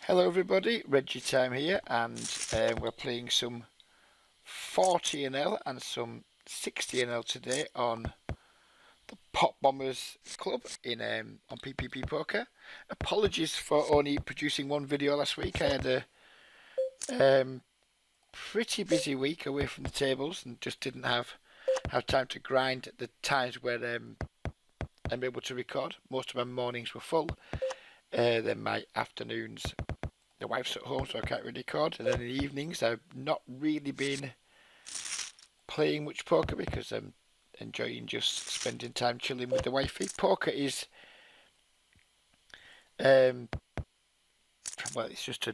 Hello everybody, Reggie Time here, and we're playing some 40NL and some 60NL today on the Pot Bombers Club in on PPP Poker. Apologies for only producing one video last week. I had a pretty busy week away from the tables and just didn't have time to grind at the times where I'm able to record. Most of my mornings were full. Then my afternoons, the wife's at home, so I can't really record. And then in the evenings, I've not really been playing much poker because I'm enjoying just spending time chilling with the wifey. Poker is, well, it's just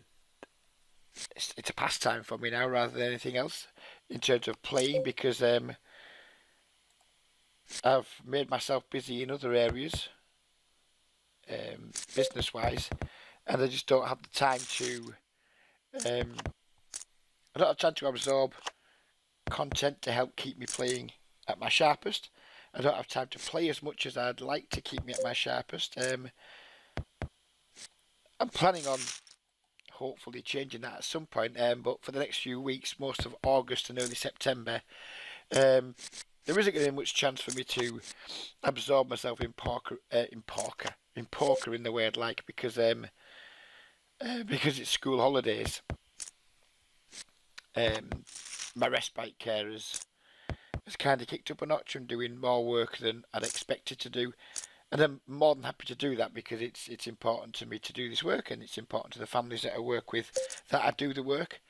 it's a pastime for me now rather than anything else in terms of playing, because I've made myself busy in other areas, business-wise, and I just don't have the time to. I don't have time to absorb content to help keep me playing at my sharpest. I don't have time to play as much as I'd like to keep me at my sharpest. I'm planning on hopefully changing that at some point, but for the next few weeks, most of August and early September, there isn't going to be much chance for me to absorb myself in poker in the way I'd like, because it's school holidays. My respite care has kind of kicked up a notch. I'm doing more work than I'd expected to do, and I'm more than happy to do that because it's important to me to do this work, and it's important to the families that I work with that I do the work.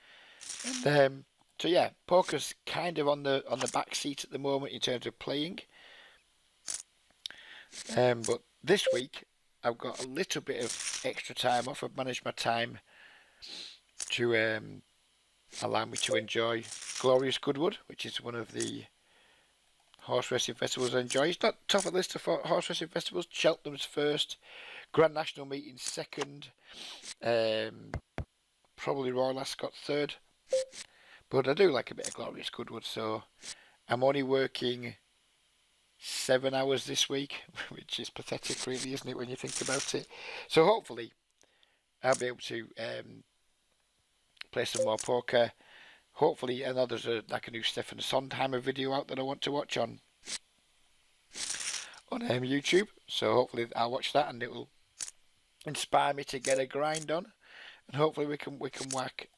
And so yeah, poker's kind of on the back seat at the moment in terms of playing. But this week I've got a little bit of extra time off. I've managed my time to allow me to enjoy Glorious Goodwood, which is one of the horse racing festivals I enjoy. It's not top of the list of horse racing festivals. Cheltenham's first, Grand National Meeting second, probably Royal Ascot third. But I do like a bit of Glorious Goodwood, so I'm only working 7 hours this week, which is pathetic really, isn't it, when you think about it? So hopefully I'll be able to play some more poker. Hopefully, I know there's like a new Stefan Sondheimer video out that I want to watch on YouTube. So hopefully I'll watch that and it will inspire me to get a grind on. And hopefully we can whack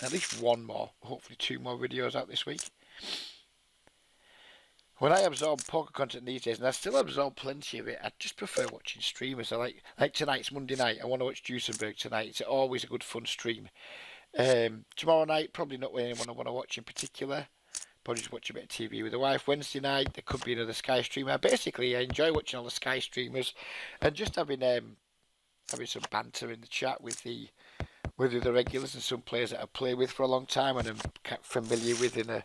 at least one more, hopefully 2 more videos out this week. When I absorb poker content these days, and I still absorb plenty of it, I just prefer watching streamers. I like tonight's Monday night. I want to watch Duesenberg tonight. It's always a good fun stream. Tomorrow night, probably not with anyone I want to watch in particular. Probably just watch a bit of TV with the wife. Wednesday night, there could be another Sky streamer. Basically, I enjoy watching all the Sky streamers and just having some banter in the chat with the regulars and some players that I've played with for a long time and I'm familiar with in an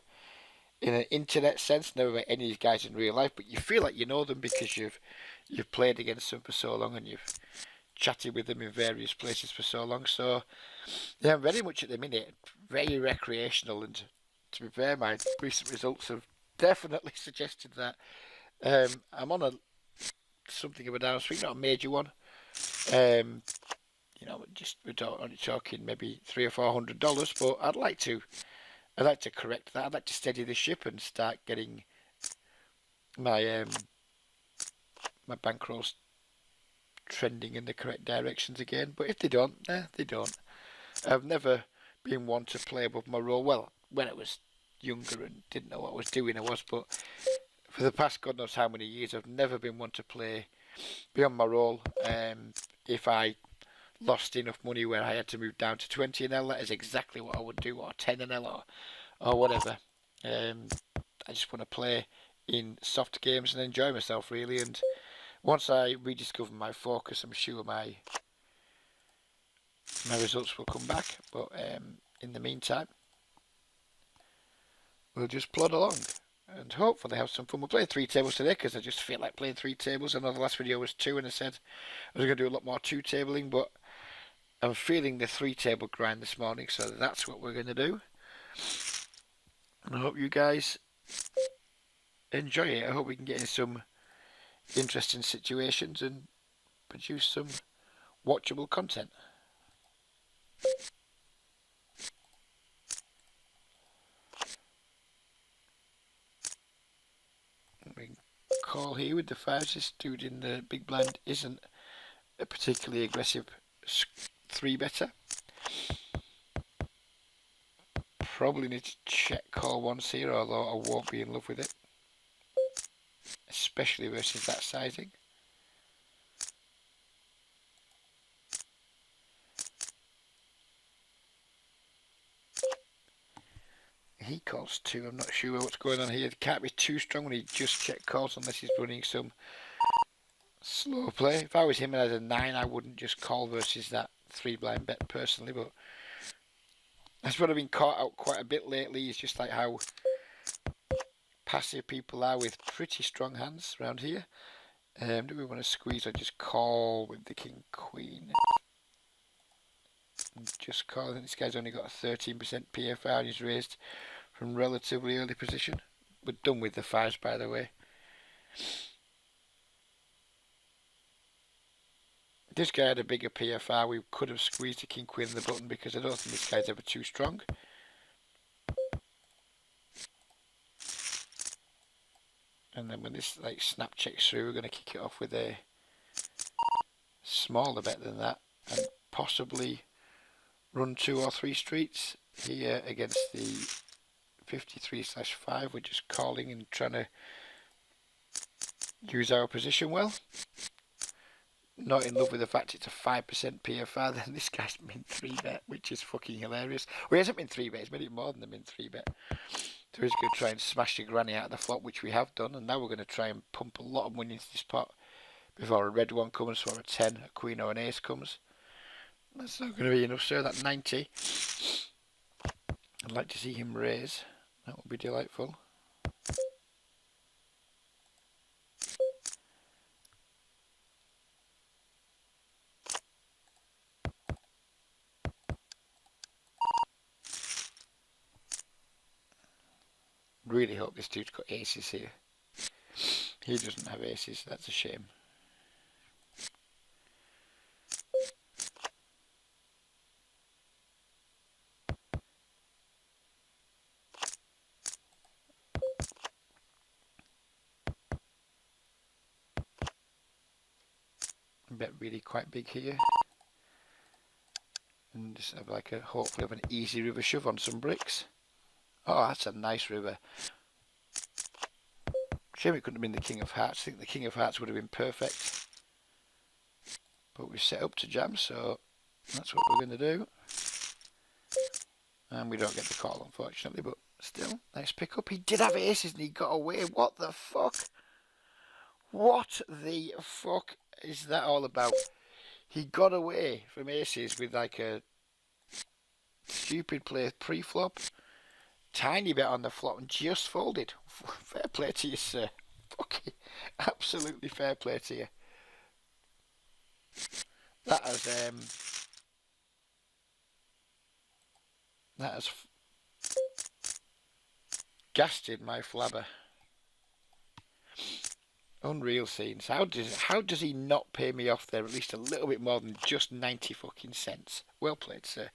internet sense. Never met any of these guys in real life, but you feel like you know them because you've played against them for so long and you've chatted with them in various places for so long. So yeah, I'm very much at the minute very recreational, and to be fair, my recent results have definitely suggested that. I'm on something of a downswing, not a major one. We're only talking maybe $300 or $400, but I'd like to correct that. I'd like to steady the ship and start getting my my bankrolls trending in the correct directions again. But if they don't, they don't. I've never been one to play above my roll. Well, when I was younger and didn't know what I was doing, I was. But for the past God knows how many years, I've never been one to play beyond my roll. If I lost enough money where I had to move down to 20NL, that is exactly what I would do, or 10NL or whatever. I just want to play in soft games and enjoy myself really, and once I rediscover my focus, I'm sure my results will come back. But in the meantime, we'll just plod along and hopefully have some fun. We'll play 3 tables today because I just feel like playing 3 tables. I know the last video was 2 and I said I was going to do a lot more 2 tabling, but I'm feeling the 3 table grind this morning, so that's what we're going to do. And I hope you guys enjoy it. I hope we can get in some interesting situations and produce some watchable content. We can call here with the fives. This dude in the big blind isn't a particularly aggressive three better. Probably need to check call once here, although I won't be in love with it, especially versus that sizing. He calls two. I'm not sure what's going on here. It can't be too strong when he just check calls unless he's running some slow play. If I was him and I had a 9, I wouldn't just call versus that 3 blind bet personally, but that's what I've been caught out quite a bit lately, is just like how passive people are with pretty strong hands around here. Do we want to squeeze or just call with the king queen? Just call. I think this guy's only got a 13% PFR and he's raised from relatively early position. We're done with the fives, by the way. If this guy had a bigger PFR, we could have squeezed the king queen in the button, because I don't think this guy's ever too strong. And then when this like snap checks through, we're going to kick it off with a smaller bet than that, and possibly run 2 or 3 streets here against the 53/5. We're just calling and trying to use our position well. Not in love with the fact it's a 5% PFR. Then this guy's min 3 bet, which is fucking hilarious. Well, he hasn't min 3 bet, he's made it more than the min 3 bet. So he's going to try and smash the granny out of the flop, which we have done, and now we're going to try and pump a lot of money into this pot before a red one comes, or a 10, a queen or an ace comes. That's not going to be enough, sir. That 90. I'd like to see him raise. That would be delightful. Really hope this dude's got aces here. He doesn't have aces, that's a shame. Bet really quite big here. And just have like a, hopefully have an easy river shove on some bricks. Oh, that's a nice river. Shame it couldn't have been the king of hearts. I think the king of hearts would have been perfect. But we've set up to jam, so that's what we're going to do. And we don't get the call, unfortunately, but still, nice pick up. He did have aces and he got away. What the fuck? What the fuck is that all about? He got away from aces with like a stupid play pre-flop. Tiny bit on the flop and just folded. Fair play to you, sir. Fucking absolutely fair play to you. That has gasted my flabber. Unreal scenes. How does he not pay me off there at least a little bit more than just 90 fucking cents? Well played, sir.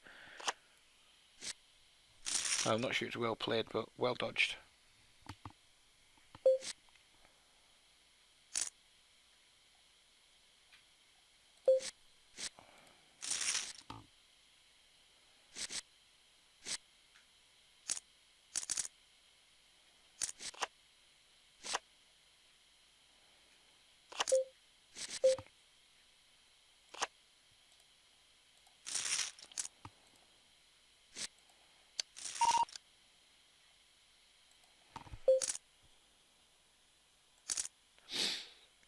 I'm not sure it's well played, but well dodged.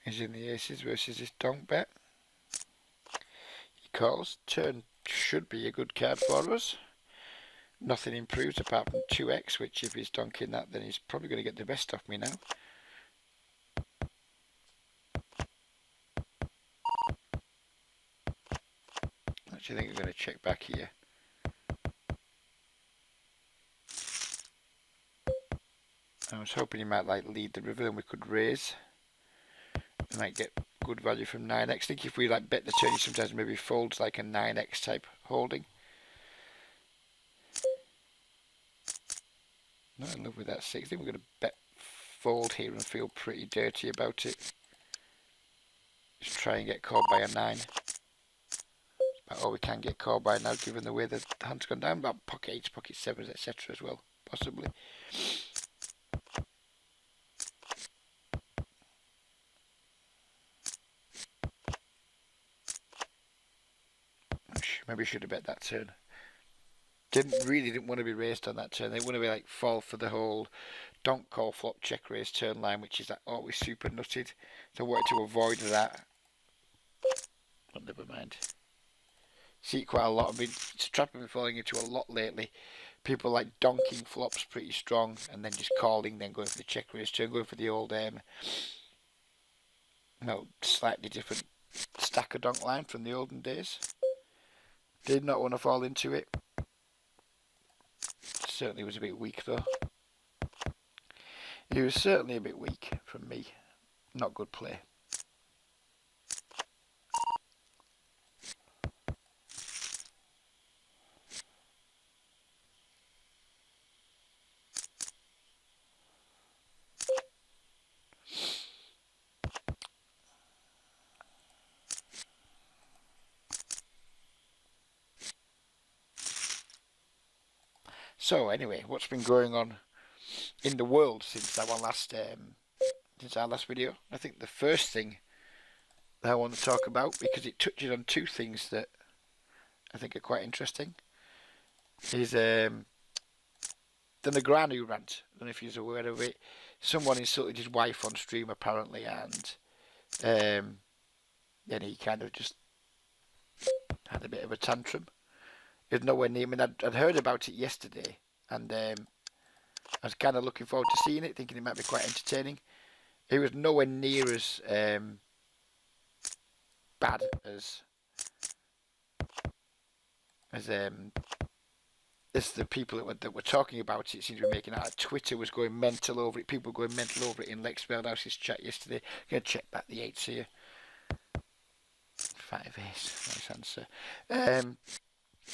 He's in the aces versus this donk bet. He calls. Turn should be a good card for us. Nothing improves apart from 2x, which if he's donking that, then he's probably going to get the best of me now. Actually, I think we're going to check back here. I was hoping he might like lead the river and we could raise. We might get good value from 9x. I think if we like bet the turn, he sometimes maybe folds like a 9x type holding. Not in love with that 6. I think we're going to bet fold here and feel pretty dirty about it. Just try and get called by a 9. About all we can get called by now, given the way the hand's gone down. About pocket 8s, pocket 7s, etc. as well, possibly. Maybe I should have bet that turn. Didn't want to be raised on that turn. They want to be like fall for the whole donk call flop check raise turn line, which is like always super nutted. So I wanted to avoid that. But never mind. See it quite a lot. It's a trap I've been falling into a lot lately. People like donking flops pretty strong and then just calling, then going for the check raise turn, going for the old slightly different stacker donk line from the olden days. Did not want to fall into it. Certainly was a bit weak though. He was certainly a bit weak from me. Not good play. So anyway, what's been going on in the world since our last video? I think the first thing that I want to talk about, because it touches on two things that I think are quite interesting, is the Negreanu rant. I don't know if you're aware of it. Someone insulted his wife on stream apparently, and then he kind of just had a bit of a tantrum. It was nowhere near. I mean, I'd heard about it yesterday, and I was kind of looking forward to seeing it, thinking it might be quite entertaining. It was nowhere near as bad as the people that were talking about it seemed to be making out. Twitter was going mental over it. People were going mental over it in Lex Veldhouse's chat yesterday. I'm going to check back the 8s here. 5 ace. Nice answer.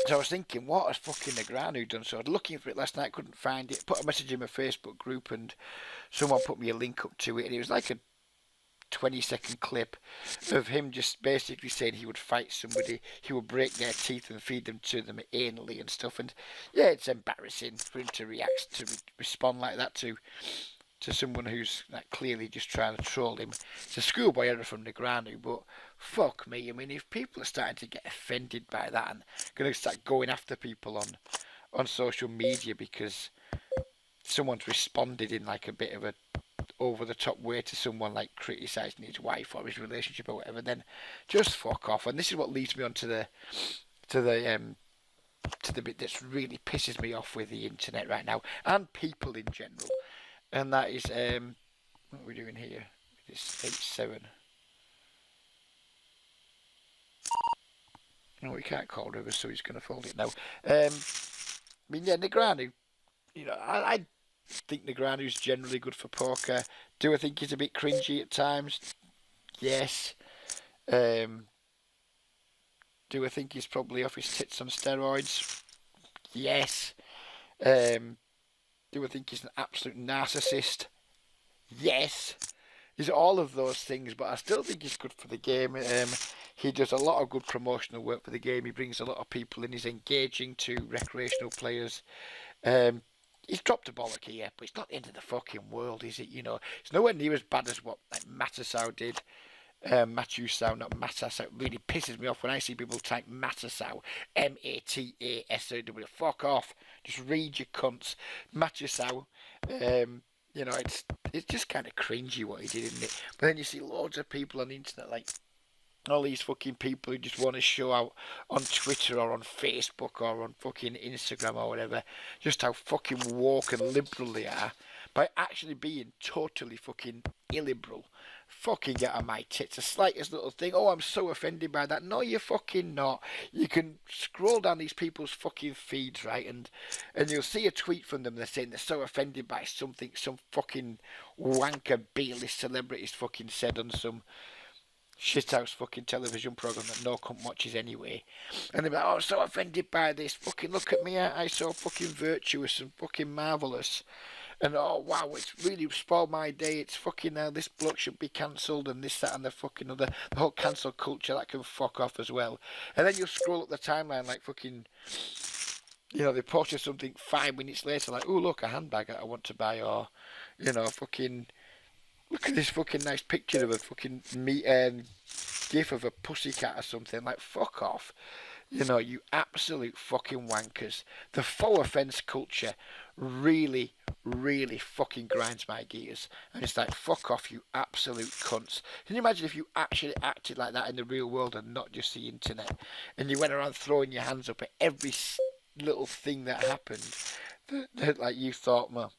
So I was thinking, what has fucking Negreanu done? So I was looking for it last night, couldn't find it. Put a message in my Facebook group, and someone put me a link up to it, and it was like a 20-second clip of him just basically saying he would fight somebody, he would break their teeth and feed them to them anally and stuff. And yeah, it's embarrassing for him to respond like that to someone who's like clearly just trying to troll him. It's a schoolboy error from Negreanu, but fuck me. I mean, if people are starting to get offended by that and going to start going after people on social media because someone's responded in like a bit of a over the top way to someone like criticising his wife or his relationship or whatever, then just fuck off. And this is what leads me on to the bit that's really pisses me off with the internet right now and people in general. And that is, what are we doing here? It's 8-7. No, we can't call Rivers, so he's going to fold it now. I mean, yeah, Negreanu, I think Negreanu's generally good for poker. Do I think he's a bit cringy at times? Yes. Do I think he's probably off his tits on steroids? Yes. Do I think he's an absolute narcissist? Yes. He's all of those things, but I still think he's good for the game. He does a lot of good promotional work for the game. He brings a lot of people in. He's engaging to recreational players. He's dropped a bollock here, but it's not the end of the fucking world, is it? It's nowhere near as bad as what like Matasau did. Matusau, not Matasau. It really pisses me off when I see people type Matasau, Matasau. Fuck off. Just read your cunts. Matusau. It's just kind of cringy what he did, isn't it? But then you see loads of people on the internet, like all these fucking people who just want to show out on Twitter or on Facebook or on fucking Instagram or whatever, just how fucking woke and liberal they are by actually being totally fucking illiberal. Fucking get on my tits. The slightest little thing. Oh, I'm so offended by that. No, you're fucking not. You can scroll down these people's fucking feeds, right? And you'll see a tweet from them. They're saying they're so offended by something some fucking wanker B-list celebrities fucking said on some shithouse fucking television program that no cunt watches anyway. And they're like, oh, I'm so offended by this. Fucking look at me, I so fucking virtuous and fucking marvellous. And oh wow, it's really spoiled my day. It's fucking this bloke should be cancelled and this, that, and the fucking other. The whole cancel culture that can fuck off as well. And then you'll scroll up the timeline like fucking, they posted something 5 minutes later, like, oh look, a handbag that I want to buy, or, fucking look at this fucking nice picture of a fucking gif of a pussycat or something. Like, fuck off. You absolute fucking wankers. The faux offence culture really, really fucking grinds my gears. And it's like, fuck off, you absolute cunts. Can you imagine if you actually acted like that in the real world and not just the internet? And you went around throwing your hands up at every little thing that happened. That like, you thought, well,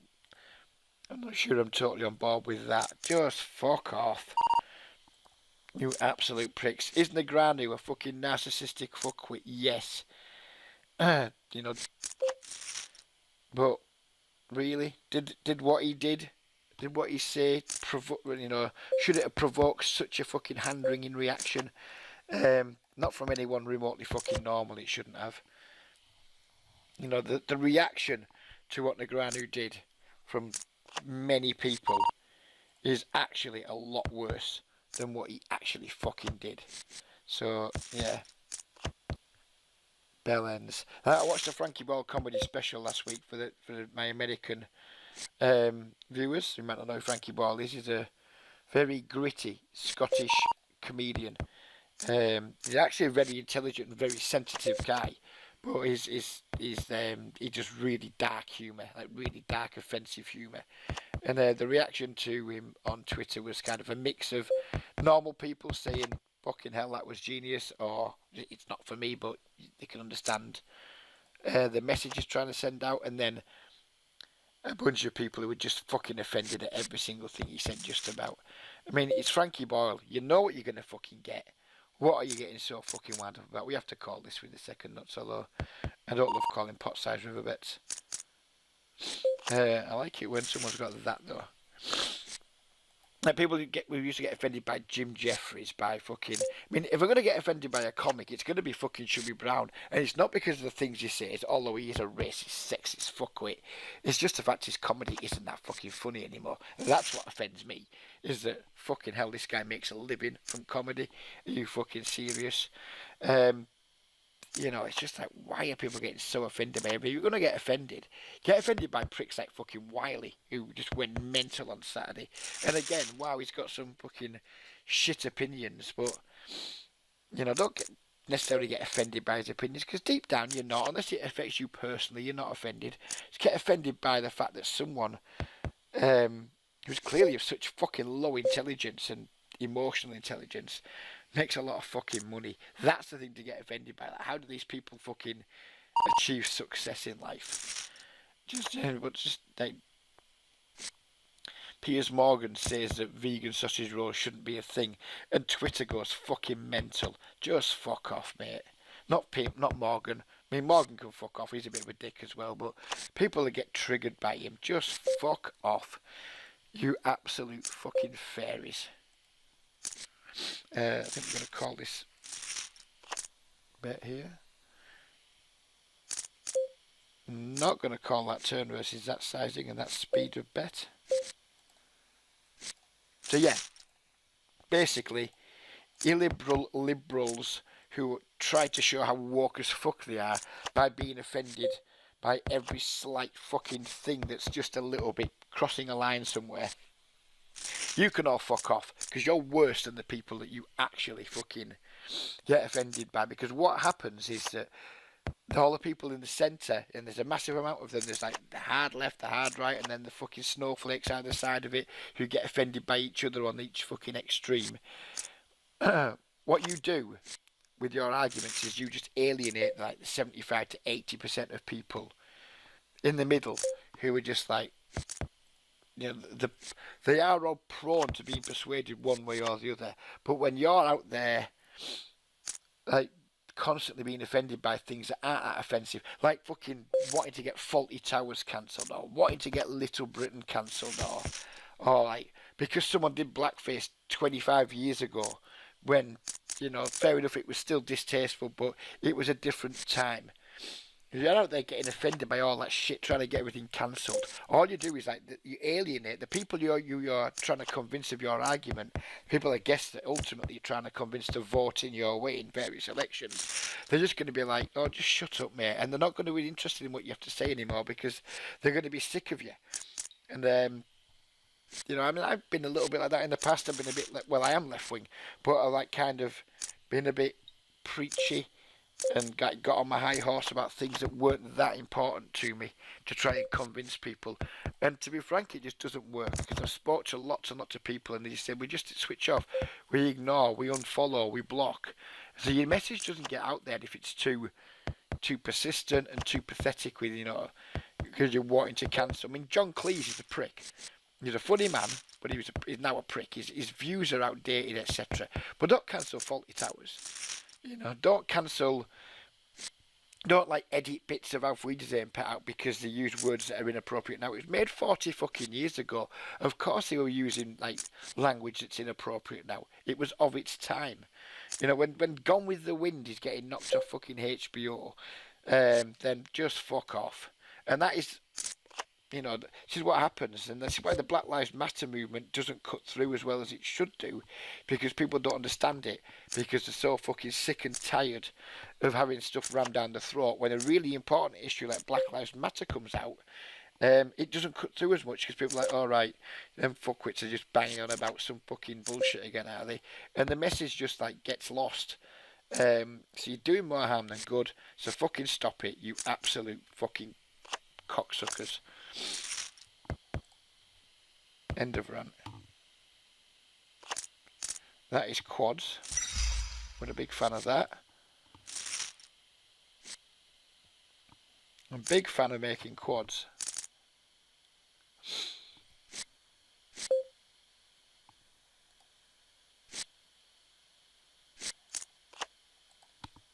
I'm not sure I'm totally on board with that. Just fuck off. You absolute pricks. Isn't Negreanu a fucking narcissistic fuckwit? Yes. But really, did what he did what he said should it have provoked such a fucking hand-wringing reaction? Not from anyone remotely fucking normal. It shouldn't have. The reaction to what Negreanu did from many people is actually a lot worse than what he actually fucking did. So, yeah. Bell ends. I watched a Frankie Boyle comedy special last week for my American viewers who might not know who Frankie Boyle is. He's a very gritty Scottish comedian. He's actually a very intelligent and very sensitive guy, but he just really dark humour, like really dark offensive humour. And the reaction to him on Twitter was kind of a mix of normal people saying, fucking hell, that was genius, or it's not for me, but they can understand the message he's trying to send out, and then a bunch of people who were just fucking offended at every single thing he said just about. I mean, it's Frankie Boyle. You know what you're going to fucking get. What are you getting so fucking wound up about? We have to call this with the second nuts, although I don't love calling pot-sized riverbeds. I like it when someone's got that, though. Like, we used to get offended by Jim Jeffries, by fucking... I mean, if we're going to get offended by a comic, it's going to be fucking Chubby Brown. And it's not because of the things he says, although he is a racist, sexist fuckwit. It's just the fact his comedy isn't that fucking funny anymore. And that's what offends me, is that, fucking hell, this guy makes a living from comedy. Are you fucking serious? It's just like, why are people getting so offended by him? If you're going to get offended by pricks like fucking Wiley, who just went mental on Saturday. And again, wow, he's got some fucking shit opinions, but, don't necessarily get offended by his opinions, because deep down you're not, unless it affects you personally, you're not offended. Just get offended by the fact that someone who's clearly of such fucking low intelligence and emotional intelligence makes a lot of fucking money. That's the thing to get offended by. Like, how do these people fucking achieve success in life? Just like Piers Morgan says that vegan sausage rolls shouldn't be a thing, and Twitter goes fucking mental. Just fuck off, mate. Not Morgan. I mean, Morgan can fuck off. He's a bit of a dick as well, but people that get triggered by him, just fuck off. You absolute fucking fairies. I think we're going to call this bet here. Not going to call that turn versus that sizing and that speed of bet. So yeah, basically, illiberal liberals who try to show how woke as fuck they are by being offended by every slight fucking thing that's just a little bit crossing a line somewhere. You can all fuck off, because you're worse than the people that you actually fucking get offended by. Because what happens is that all the people in the centre, and there's a massive amount of them, there's like the hard left, the hard right, and then the fucking snowflakes either side of it, who get offended by each other on each fucking extreme. What you do with your arguments is you just alienate like the 75 to 80% of people in the middle, who are just like, they are all prone to being persuaded one way or the other. But when you're out there, like, constantly being offended by things that aren't that offensive, like fucking wanting to get Fawlty Towers cancelled, or wanting to get Little Britain cancelled, or like, because someone did blackface 25 years ago, when, fair enough, it was still distasteful, but it was a different time. You're out there getting offended by all that shit, trying to get everything cancelled. All you do is you alienate the people you're trying to convince of your argument. People, I guess, that ultimately you're trying to convince to vote in your way in various elections. They're just going to be like, "Oh, just shut up, mate," and they're not going to be interested in what you have to say anymore because they're going to be sick of you. And I mean, I've been a little bit like that in the past. I've been a bit I am left wing, but I like kind of been a bit preachy and got on my high horse about things that weren't that important to me to try and convince people. And to be frank, it just doesn't work because I've spoke to lots and lots of people and they just say, we just switch off, we ignore, we unfollow, we block. So your message doesn't get out there if it's too persistent and too pathetic with, because you're wanting to cancel. I mean, John Cleese is a prick. He's a funny man, but he's now a prick. His views are outdated, etc. But don't cancel Faulty Towers. Don't cancel. Don't edit bits of Alf Wiedersehen put out because they use words that are inappropriate now. It was made 40 fucking years ago. Of course they were using language that's inappropriate now. It was of its time. When Gone with the Wind is getting knocked off fucking HBO, then just fuck off. And that is, this is what happens, and that's why the Black Lives Matter movement doesn't cut through as well as it should do, because people don't understand it, because they're so fucking sick and tired of having stuff rammed down the throat. When a really important issue like Black Lives Matter comes out, it doesn't cut through as much because people are like, all right, them fuckwits are just banging on about some fucking bullshit again, are they? And the message just gets lost. So you're doing more harm than good. So fucking stop it, you absolute fucking cocksuckers. End of rant. That is quads. We're a big fan of that. I'm a big fan of making quads.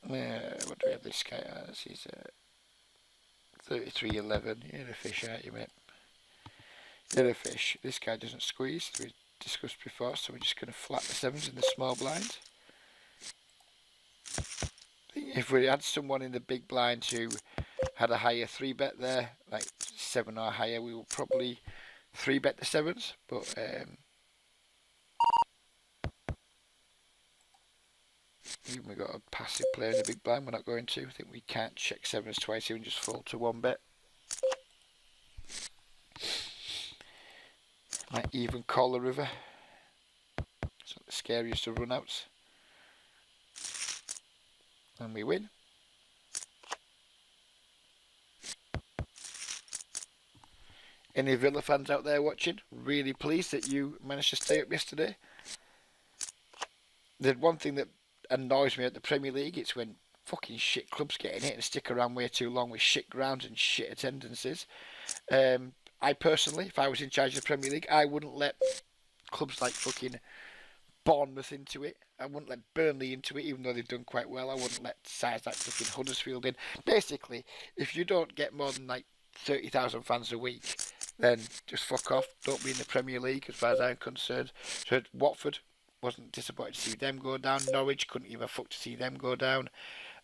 What do we have this guy as? He's 3311. You're a fish, aren't you, mate? You're a fish. This guy doesn't squeeze, as we discussed before, so we're just going to flat the sevens in the small blind. If we had someone in the big blind who had a higher 3-bet there, 7 or higher, we will probably 3-bet the sevens, but even we got a passive player in the big blind, we're not going to. I think we can't check sevens twice even just fold to 1-bet. Might even call the river. It's not the scariest of runouts. And we win. Any Villa fans out there watching? Really pleased that you managed to stay up yesterday. The one thing that annoys me at the Premier League, it's when fucking shit clubs get in it and stick around way too long with shit grounds and shit attendances. I personally, if I was in charge of the Premier League, I wouldn't let clubs like fucking Bournemouth into it. I wouldn't let Burnley into it, even though they've done quite well. I wouldn't let sides like fucking Huddersfield in. Basically, if you don't get more than 30,000 fans a week, then just fuck off. Don't be in the Premier League, as far as I'm concerned. So Watford, wasn't disappointed to see them go down. Norwich, couldn't give a fuck to see them go down.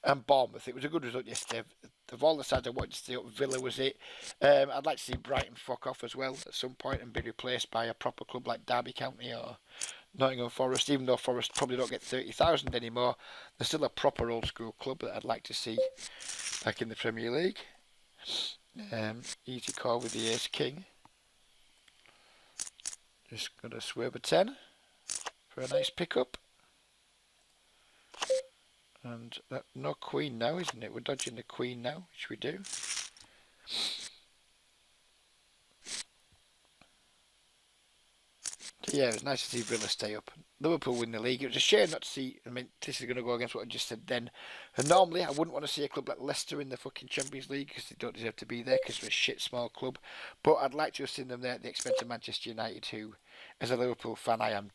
And Bournemouth, it was a good result yesterday. Of all the sides I wanted to see up, Villa was it. I'd like to see Brighton fuck off as well at some point and be replaced by a proper club like Derby County or Nottingham Forest. Even though Forest probably don't get 30,000 anymore, they're still a proper old school club that I'd like to see back in the Premier League. Easy call with the ace king. Just gonna swerve a 10 for a nice pickup. And no queen now, isn't it? We're dodging the queen now, which we do. So yeah, it was nice to see Villa stay up. Liverpool win the league. It was a shame not to see. I mean, this is going to go against what I just said then. And normally, I wouldn't want to see a club like Leicester in the fucking Champions League because they don't deserve to be there because they're a shit small club. But I'd like to have seen them there at the expense of Manchester United, who, as a Liverpool fan, I am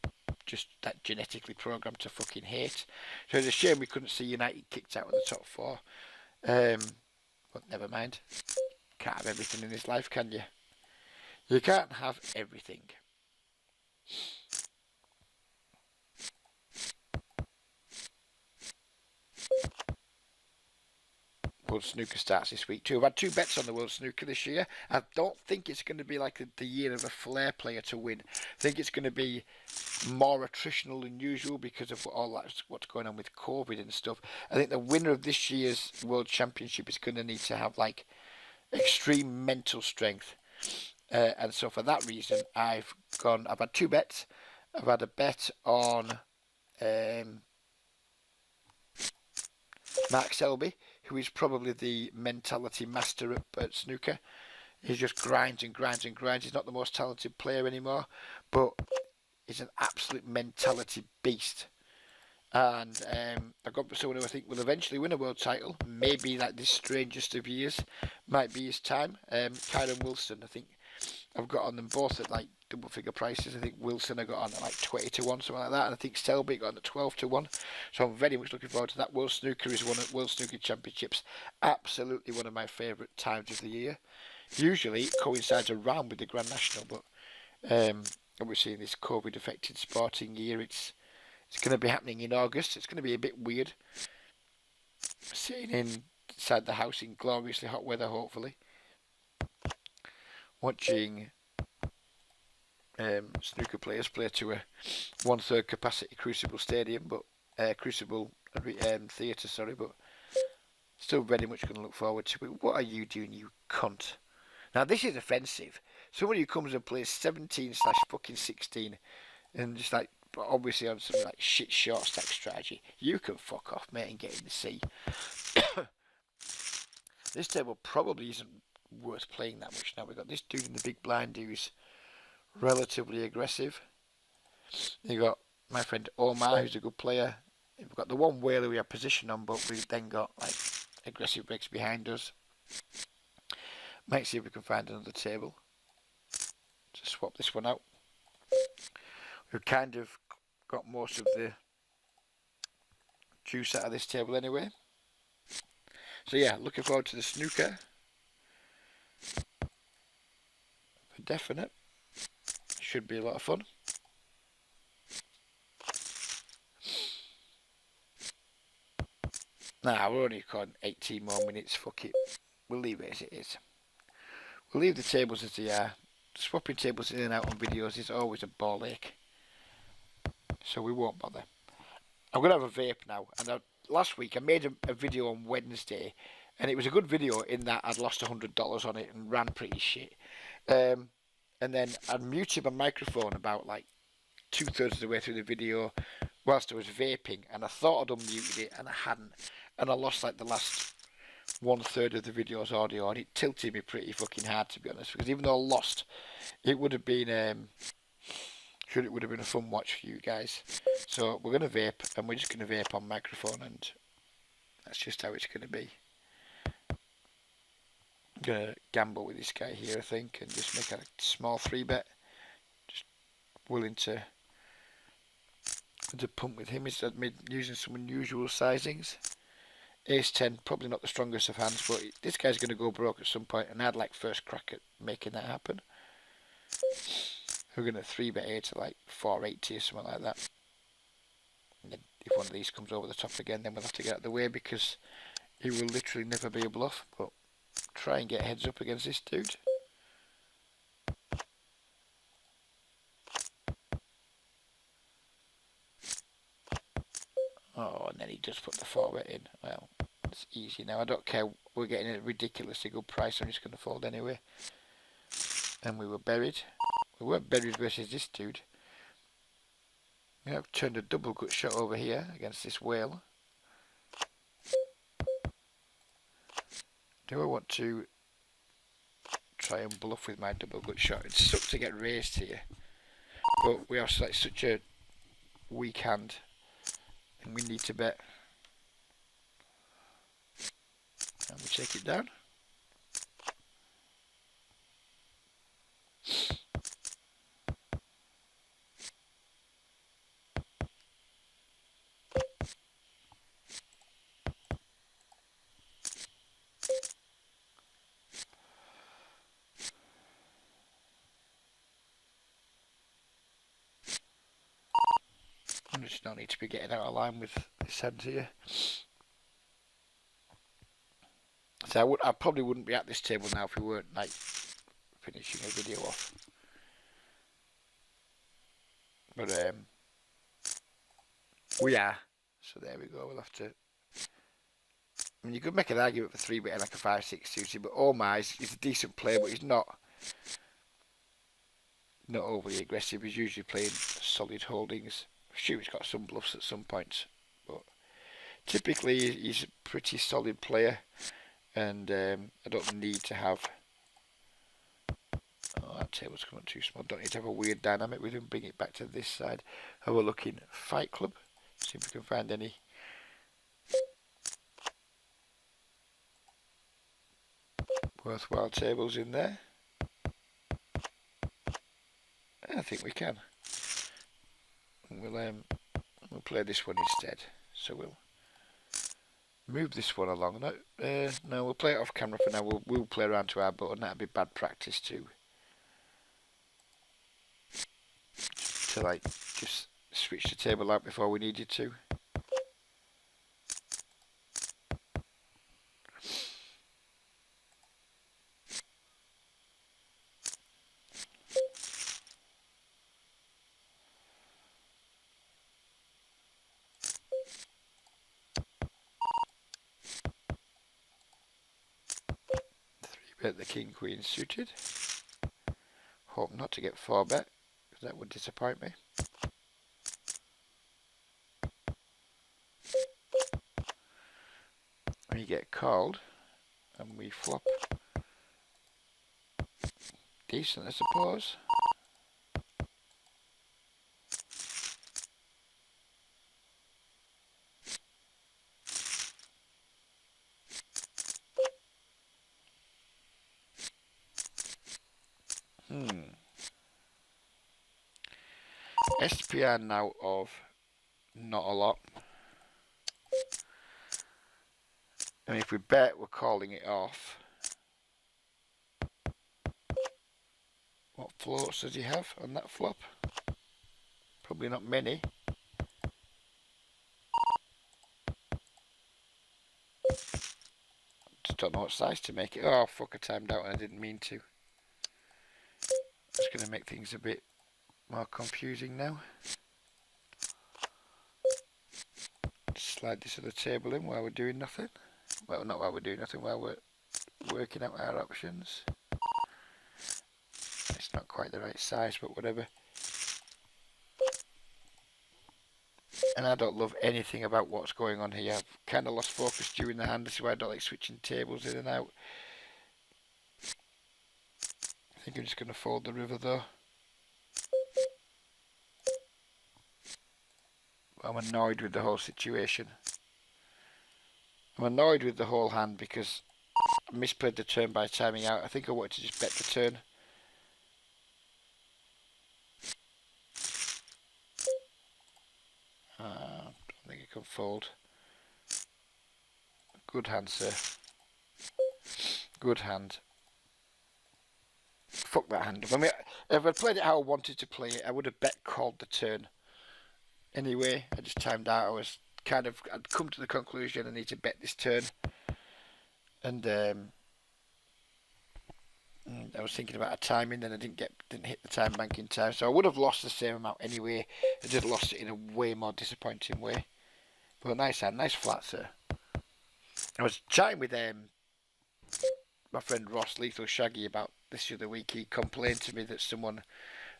just that genetically programmed to fucking hate. So it's a shame we couldn't see United kicked out of the top 4. But never mind. Can't have everything in this life, can you? You can't have everything. World Snooker starts this week too. I've had 2 bets on the World Snooker this year. I don't think it's going to be like the year of a flair player to win. I think it's going to be more attritional than usual because of all that, what's going on with COVID and stuff. I think the winner of this year's World Championship is going to need to have like extreme mental strength. And so for that reason, I've had 2 bets. I've had a bet on Mark Selby, who is probably the mentality master at snooker. He just grinds and grinds and grinds. He's not the most talented player anymore, but he's an absolute mentality beast. And I've got someone who I think will eventually win a world title. Maybe like this strangest of years might be his time. Kyron Wilson, I think I've got on them both at like double figure prices. I think Wilson I got on at like 20 to 1, something like that. And I think Selby got on at 12 to 1. So I'm very much looking forward to that. World Snooker is one of World Snooker Championships. Absolutely one of my favourite times of the year. Usually it coincides around with the Grand National, but obviously in this COVID affected sporting year it's going to be happening in August. It's going to be a bit weird. Sitting inside the house in gloriously hot weather, hopefully. Watching snooker players play to a 1/3 capacity Crucible Stadium, but Crucible Theatre, sorry, but still very much going to look forward to it. What are you doing, you cunt? Now this is offensive. Somebody who comes and plays 17/16 and just like, but obviously on some like shit short stack strategy, you can fuck off, mate, and get in the sea. This table probably isn't worth playing that much now. We've got this dude in the big blind who's relatively aggressive. You've got my friend Omar, who's a good player. We've got the one whaler we have position on, but we've then got like aggressive breaks behind us. Might see if we can find another table to swap this one out. We've kind of got most of the juice out of this table anyway. So yeah, looking forward to the snooker. For definite. Should be a lot of fun. Nah, we're only recording 18 more minutes. Fuck it. We'll leave it as it is. We'll leave the tables as they are. Swapping tables in and out on videos is always a ball ache. So we won't bother. I'm going to have a vape now. And last week I made a video on Wednesday. And it was a good video in that I'd lost $100 on it and ran pretty shit. And then I muted my microphone about like 2/3 of the way through the video whilst I was vaping. And I thought I'd unmuted it and I hadn't. And I lost like the last 1/3 of the video's audio. And it tilted me pretty fucking hard, to be honest. Because even though I lost, it would have been it would have been a fun watch for you guys. So we're going to vape, and we're just going to vape on microphone, and that's just how it's going to be. I'm going to gamble with this guy here, I think, and just make a small 3-bet. Just willing to pump with him instead of using some unusual sizings. Ace 10, probably not the strongest of hands, but this guy's going to go broke at some point, and I'd like first crack at making that happen. We're going to 3-bet here to like 480 or something like that. And then if one of these comes over the top again, then we'll have to get out of the way because he will literally never be a bluff. But try and get heads up against this dude. Oh, and then he just put the 4-bet in. Well, it's easy now. I don't care. We're getting a ridiculously good price. I'm just going to fold anyway. And we were buried. We weren't buried versus this dude. You know, I've turned a double gut shot over here against this whale. Do I want to try and bluff with my double gut shot? It sucks to get raised here, but we have like such a weak hand, and we need to bet. And we take it down. I just don't need to be getting out of line with this hand here. So I probably wouldn't be at this table now if we weren't like finishing a video off. But we are. So there we go. We'll have to. I mean, you could make an argument for 3-bit and like a 5-6 suited, but oh my, he's a decent player, but he's not overly aggressive. He's usually playing solid holdings. I'm sure he's got some bluffs at some points, but typically he's a pretty solid player, and I don't need to have. Oh, that table's coming too small. Don't need to have a weird dynamic with him. Bring it back to this side. Have a look in Fight Club. See if we can find any. Worthwhile tables in there. I think we can. We'll play this one instead. So we'll move this one along. No, we'll play it off camera for now. We'll play around to our button. That'd be bad practice too. To like just switch the table out before we needed to. Bet the king queen suited. Hope not to get 4-bet, because that would disappoint me. We get called and we flop. Decent, I suppose. SPR now of not a lot. And if we bet, we're calling it off. What floats does he have on that flop? Probably not many. Just don't know what size to make it. Oh fuck, I timed out and I didn't mean to. It's going to make things a bit more confusing now. Slide this other table in while we're doing nothing. Well, not while we're doing nothing, while we're working out our options. It's not quite the right size, but whatever. And I don't love anything about what's going on here. I've kind of lost focus during the hand. This is why I don't like switching tables in and out. I think I'm just going to fold the river though. I'm annoyed with the whole situation. I'm annoyed with the whole hand because I misplayed the turn by timing out. I think I wanted to just bet the turn. I don't think I can fold. Good hand, sir. Good hand. Fuck that hand. I mean, if I'd played it how I wanted to play it, I would have bet called the turn. Anyway, I just timed out. I'd come to the conclusion I need to bet this turn. And I was thinking about a timing, then I didn't hit the time bank in time, so I would have lost the same amount anyway. I just lost it in a way more disappointing way. But nice hand, nice flat, sir. I was chatting with my friend Ross Lethal Shaggy about this the other week. He complained to me that someone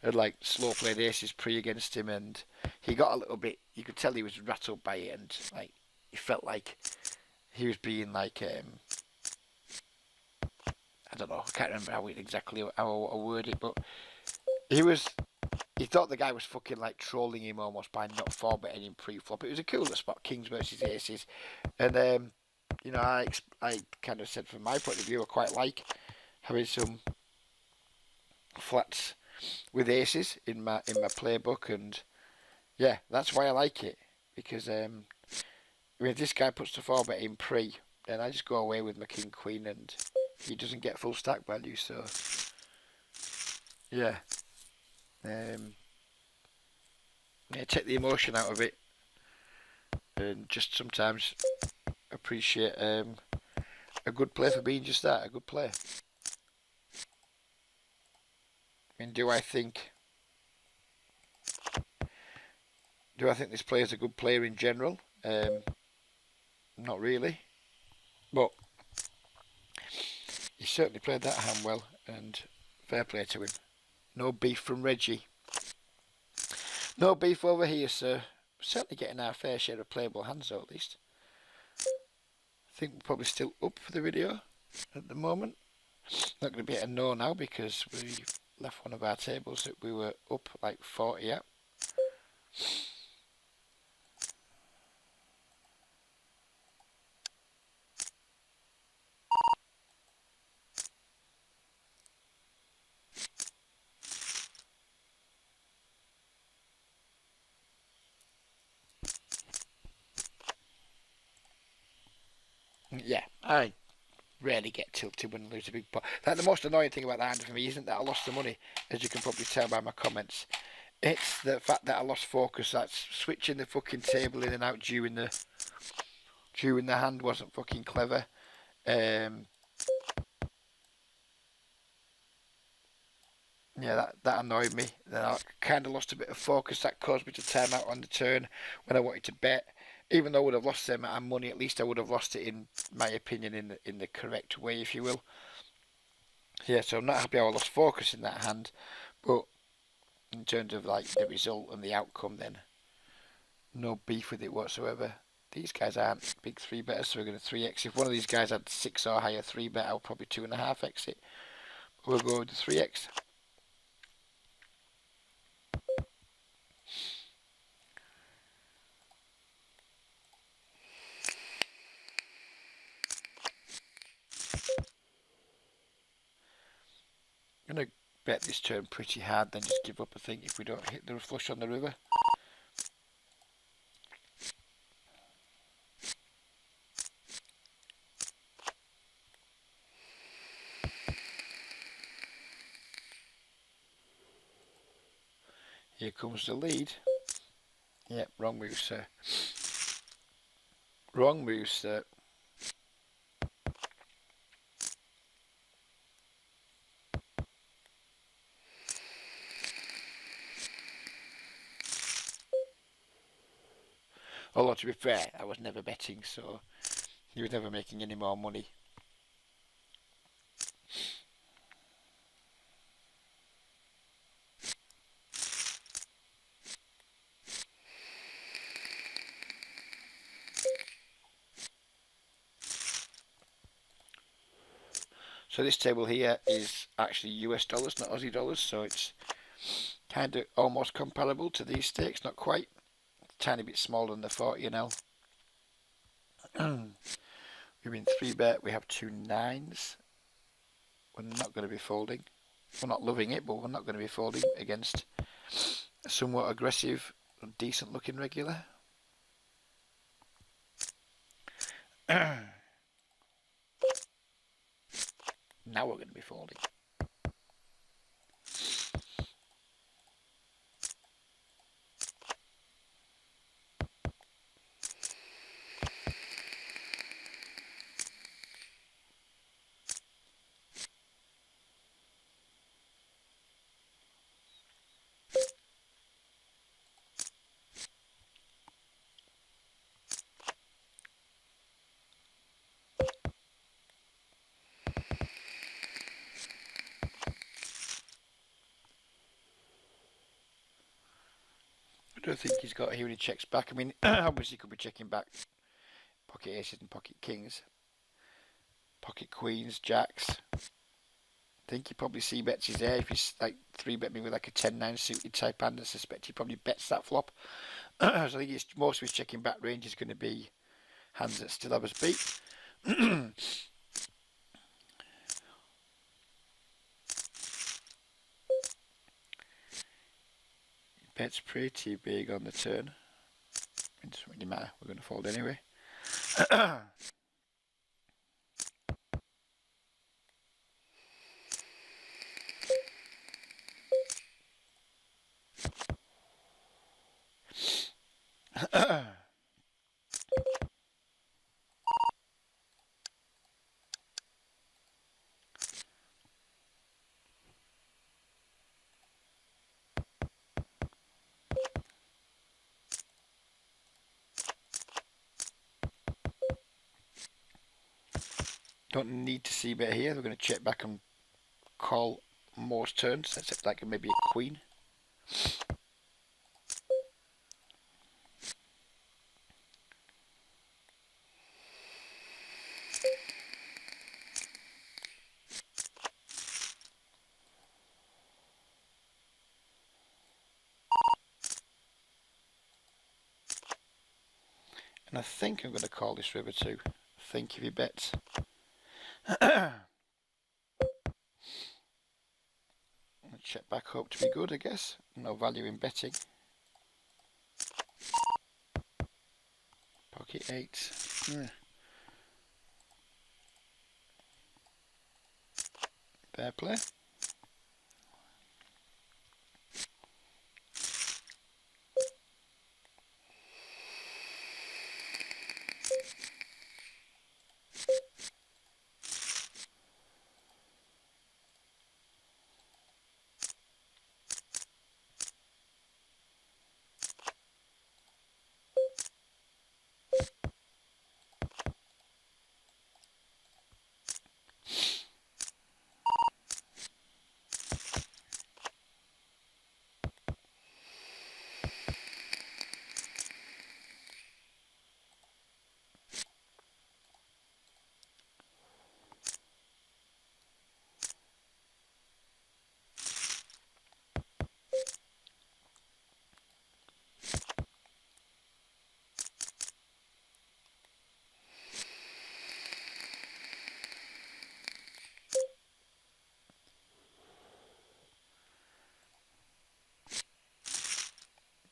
had like slow played aces pre against him, and he got a little bit. You could tell he was rattled by it, and like he felt like he was being like I don't know. I can't remember exactly how I word it, but he thought the guy was fucking like trolling him almost by not 4-betting him pre-flop. It was a cooler spot, kings versus aces, and you know, I kind of said from my point of view, I quite like having some flats with aces in my playbook, and yeah, that's why I like it, because I mean, if this guy puts the 4-bet in pre, then I just go away with my king queen, and he doesn't get full stack value. So yeah, yeah, take the emotion out of it, and just sometimes appreciate A good play for being just that, a good play. I mean, do I think this player's a good player in general? Not really, but he certainly played that hand well, and fair play to him. No beef from Reggie. No beef over here, sir. Certainly getting our fair share of playable hands, though, at least. I think we're probably still up for the video at the moment. Not going to be at a no now because we left one of our tables that we were up like 40 at. Yeah, I rarely get tilted when I lose a big pot. Like, the most annoying thing about the hand for me isn't that I lost the money, as you can probably tell by my comments. It's the fact that I lost focus. That's switching the fucking table in and out during the hand wasn't fucking clever. Yeah, that annoyed me. Then I kind of lost a bit of focus. That caused me to time out on the turn when I wanted to bet. Even though I would have lost them money, at least I would have lost it, in my opinion, in the correct way, if you will. Yeah, so I'm not happy how I lost focus in that hand, but in terms of like the result and the outcome, then no beef with it whatsoever. These guys aren't big three betters, so we're going to 3x. If one of these guys had 6 or higher 3 bet, I'll probably 2.5x it. We'll go with the 3x. I'm going to bet this turn pretty hard, then just give up, I think, if we don't hit the flush on the river. Here comes the lead. Yep, wrong move, sir. Wrong move, sir. Although, to be fair, I was never betting, so he was never making any more money. So this table here is actually US dollars, not Aussie dollars, so it's kind of almost comparable to these stakes, not quite. A tiny bit smaller than the 40NL. We're in 3 bet, we have 2 9s. We're not going to be folding. We're not loving it, but we're not going to be folding against a somewhat aggressive, decent looking regular. Now we're going to be folding. I don't think he's got here when he checks back. I mean, obviously he could be checking back pocket aces and pocket kings, pocket queens, jacks. I think he probably c-bets his there. If he's like 3-bet me with like a 10-9 suited type hand, I suspect he probably bets that flop. So I think most of his checking back range is going to be hands that still have us beat. Bets pretty big on the turn. It doesn't really matter. We're going to fold anyway. Don't need to see bet here. We're going to check back and call most turns, except like maybe a queen. And I think I'm going to call this river too. Think if he bets. Check back, hope to be good, I guess. No value in betting. Pocket 8. Fair play.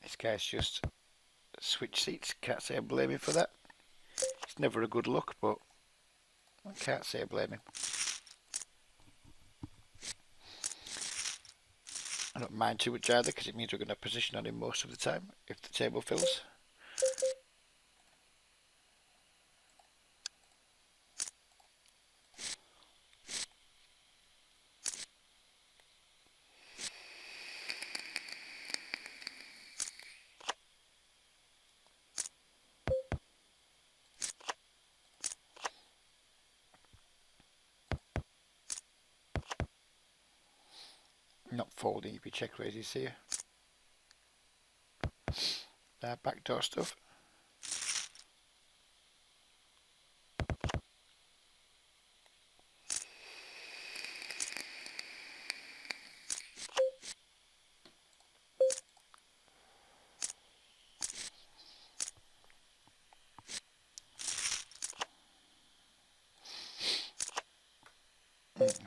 This guy's just switched seats. Can't say I blame him for that. It's never a good look, but I can't say I blame him. I don't mind too much either, because it means we're going to position on him most of the time if the table fills. Not folding if you check raises here. Backdoor stuff.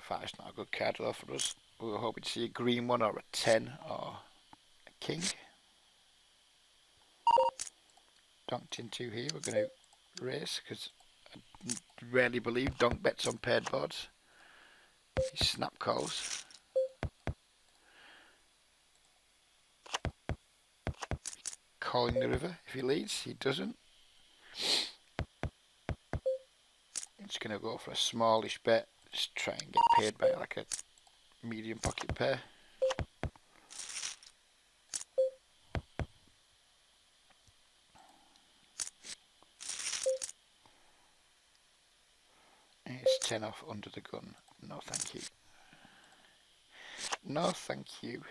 Five's not a good card though for us. We were hoping to see a green one or a 10 or a king. Donked into here. We're going to raise because I rarely believe donk bets on paired boards. He snap calls. Calling the river if he leads. He doesn't. It's going to go for a smallish bet. Just try and get paid by like a medium pocket pair. It's 10 off under the gun. No thank you. No thank you.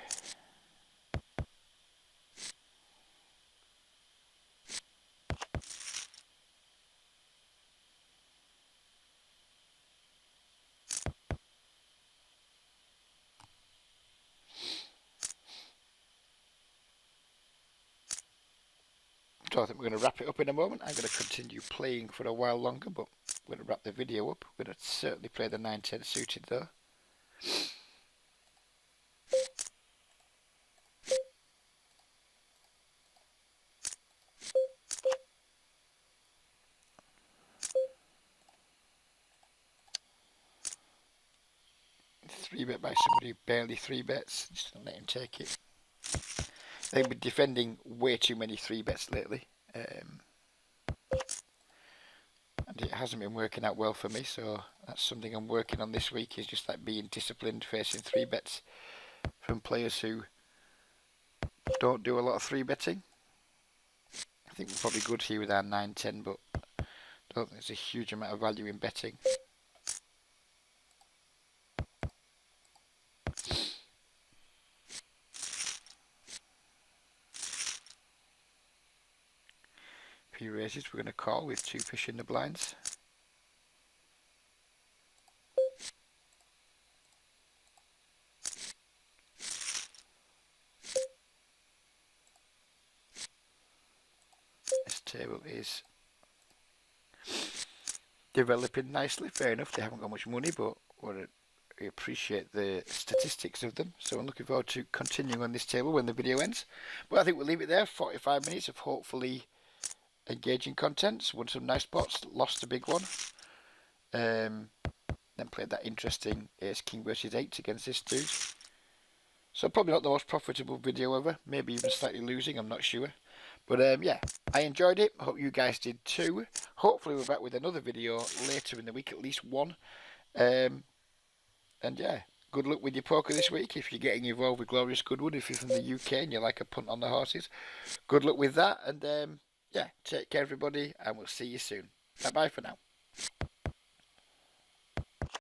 So I think we're going to wrap it up in a moment. I'm going to continue playing for a while longer, but we're going to wrap the video up. We're going to certainly play the 9-10 suited though. Three bet by somebody who barely three bets. Just don't let him take it. They've been defending way too many three bets lately. And it hasn't been working out well for me, so that's something I'm working on this week, is just like being disciplined facing three bets from players who don't do a lot of three betting. I think we're probably good here with our 9-10, but I don't think there's a huge amount of value in betting. Pre-raises we're going to call with 2 fish in the blinds. This table is developing nicely. Fair enough, they haven't got much money, but we appreciate the statistics of them. So I'm looking forward to continuing on this table when the video ends. But I think we'll leave it there. 45 minutes of hopefully engaging content. Won some nice spots, lost a big one. Then played that interesting Ace King versus 8 against this dude. So probably not the most profitable video ever. Maybe even slightly losing, I'm not sure. But yeah, I enjoyed it. I hope you guys did too. Hopefully we're back with another video later in the week, at least one. And yeah, good luck with your poker this week if you're getting involved with Glorious Goodwood. If you're from the UK and you like a punt on the horses, good luck with that. And yeah, take care everybody, and we'll see you soon. Bye bye for now.